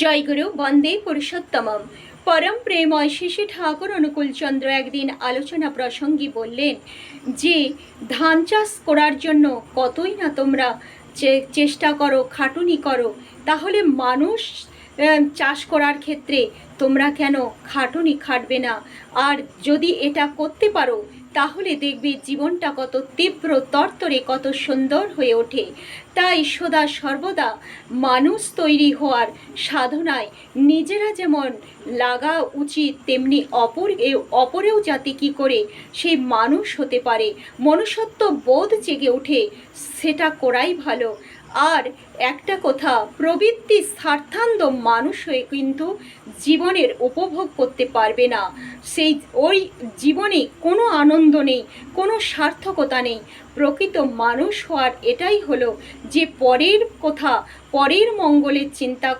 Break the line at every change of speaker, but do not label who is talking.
জয়গুরু বন্দে পুরুষোত্তমম। পরম প্রেময় শিশু ঠাকুর অনুকূলচন্দ্র একদিন আলোচনা প্রসঙ্গে বললেন যে ধান চাষ করার জন্য কতই না তোমরা চেষ্টা করো, খাটুনি করো, তাহলে মানুষ চাষ করার ক্ষেত্রে তোমরা কেন খাটুনি খাটবে না? আর যদি এটা করতে পারো তাহলে দেখবে জীবনটা কত তীব্র, তরতরে, কত সুন্দর হয়ে ওঠে। তাই সদা সর্বদা মানুষ তৈরি হওয়ার সাধনায় নিজেরা যেমন লাগা উচিত, তেমনি অপরেও যাতে কী করে সেই মানুষ হতে পারে, মনুষ্যত্ব বোধ জেগে ওঠে, সেটা করাই ভালো। আর একটা কথা, প্রবৃত্তি স্বার্থান্ধ মানুষ হয়ে কিন্তু জীবনের উপভোগ করতে পারবে না। ওই জীবনে কোনো আনন্দ নেই, কোনো সার্থকতা নেই। প্রকৃত মানুষ হওয়ার এটাই হলো যে পরের কথা, পরের মঙ্গলের চিন্তা